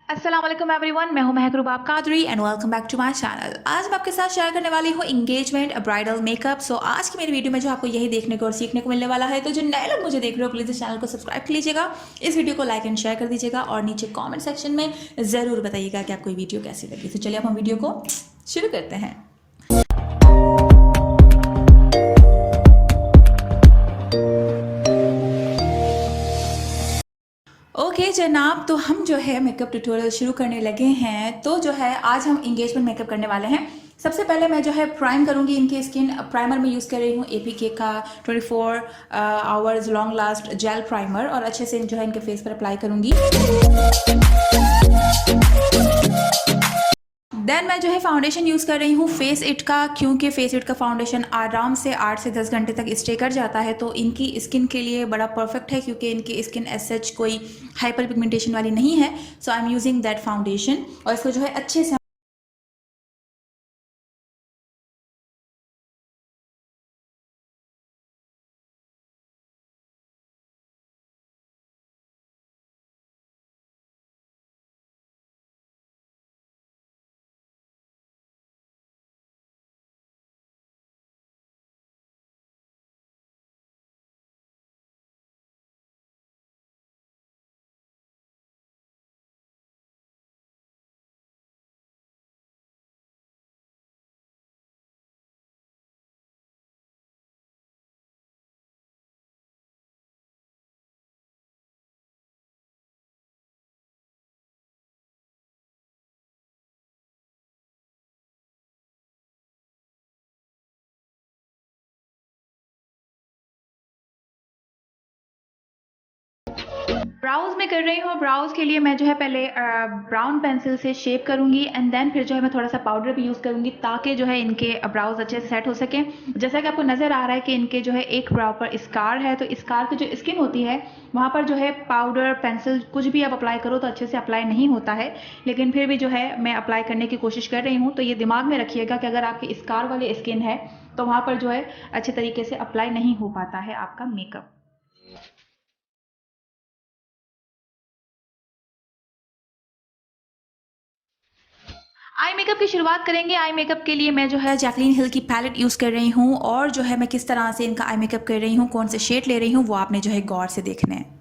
अस्सलाम वालेकुम एवरीवन, मैं हूं Mahak Rubab Qadri and welcome back to my channel. आज मैं आपके साथ शेयर करने वाली हूं इंगेजमेंट ब्राइडल मेकअप। सो आज की मेरी वीडियो में जो आपको यही देखने को और सीखने को मिलने वाला है। तो जो नए लोग मुझे देख रहे हो प्लीज़ इस चैनल को सब्सक्राइब कर लीजिएगा, इस वीडियो को लाइक एंड शेयर कर दीजिएगा और नीचे कॉमेंट सेक्शन में ज़रूर बताइएगा कि आपको ये वीडियो कैसी लगी। तो चलिए अब हम वीडियो को शुरू करते हैं। ओके जनाब, तो हम जो है मेकअप ट्यूटोरियल शुरू करने लगे हैं। तो जो है आज हम इंगेजमेंट मेकअप करने वाले हैं। सबसे पहले मैं जो है प्राइम करूंगी इनकी स्किन। प्राइमर में यूज़ कर रही हूँ एपीके का 24 hours long last jail primer और अच्छे से जो है इनके फेस पर अप्लाई करूंगी। देन मैं जो है फाउंडेशन यूज़ कर रही हूँ फेस इट का, क्योंकि फेस इट का फाउंडेशन आराम से 8 से 10 घंटे तक स्टे कर जाता है। तो इनकी स्किन के लिए बड़ा परफेक्ट है, क्योंकि इनकी स्किन एज सच कोई हाइपर पिगमेंटेशन वाली नहीं है। So I am using that foundation और इसको जो है अच्छे से ब्राउज में कर रही हूँ। ब्राउज के लिए मैं जो है पहले ब्राउन पेंसिल से शेप करूंगी एंड देन फिर जो है मैं थोड़ा सा पाउडर भी यूज़ करूंगी, ताकि जो है इनके ब्राउज अच्छे से सेट हो सके। जैसा कि आपको नज़र आ रहा है कि इनके जो है एक ब्राउ पर स्कार है, तो स्कार की जो स्किन होती है वहाँ पर जो है पाउडर पेंसिल कुछ भी आप अप्लाई करो तो अच्छे से अप्लाई नहीं होता है। लेकिन फिर भी जो है मैं अप्लाई करने की कोशिश कर रही हूँ। तो ये दिमाग में रखिएगा कि अगर आपकी स्कार वाली स्किन है तो वहाँ पर जो है अच्छे तरीके से अप्लाई नहीं हो पाता है आपका मेकअप। आई मेकअप की शुरुआत करेंगे। आई मेकअप के लिए मैं जो है जैकलीन हिल की पैलेट यूज़ कर रही हूँ और जो है मैं किस तरह से इनका आई मेकअप कर रही हूँ, कौन से शेड ले रही हूँ, वो आपने जो है गौर से देखना है।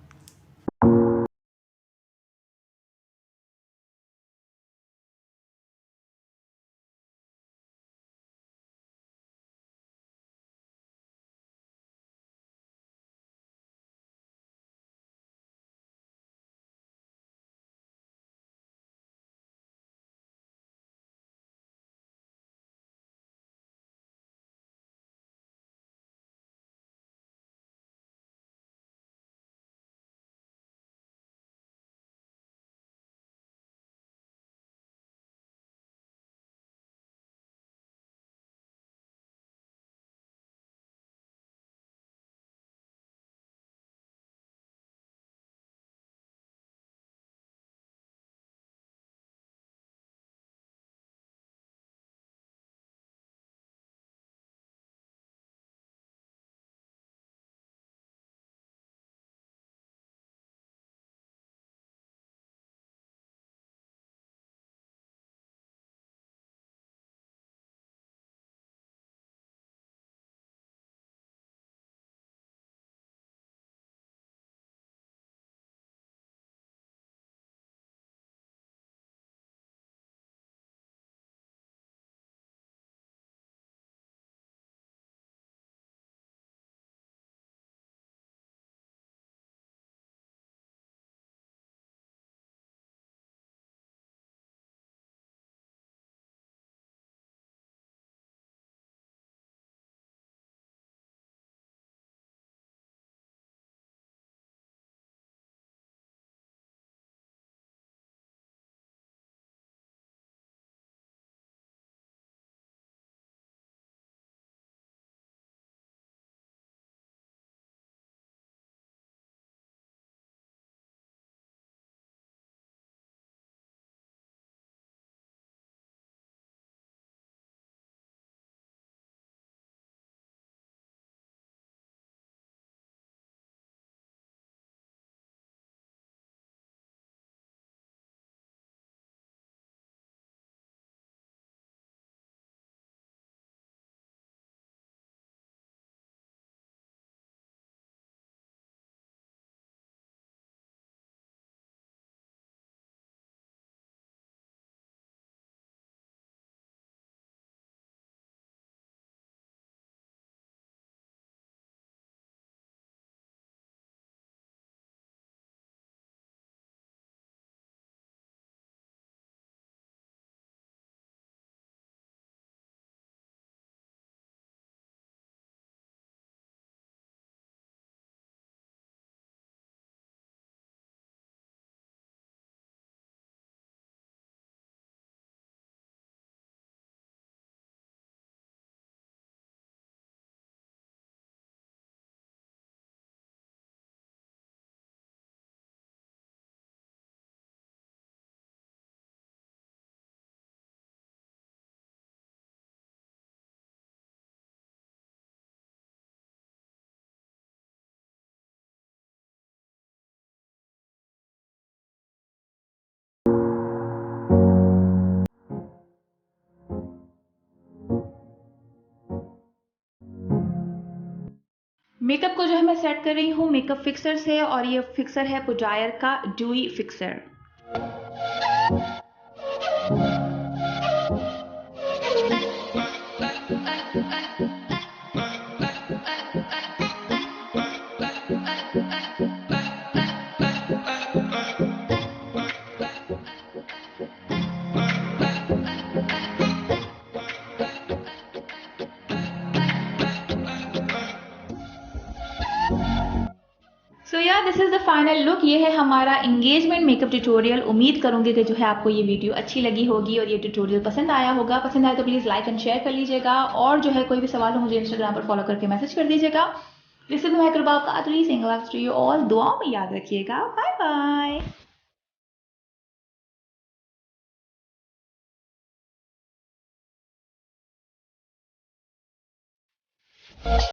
मेकअप को जो है मैं सेट कर रही हूँ मेकअप फिक्सर से, और ये फिक्सर है पुजायर का dewy fixer. So yeah this is the final look. ये है हमारा इंगेजमेंट मेकअप ट्यूटोरियल। उम्मीद करूंगी कि जो है आपको ये वीडियो अच्छी लगी होगी और ये ट्यूटोरियल पसंद आया होगा। पसंद आए तो प्लीज़ लाइक एंड शेयर कर लीजिएगा, और जो है कोई भी सवाल हो मुझे इंस्टाग्राम पर फॉलो करके मैसेज कर दीजिएगा। This is my Kripa Qadri single to you all. दुआओं में याद रखिएगा। Bye bye.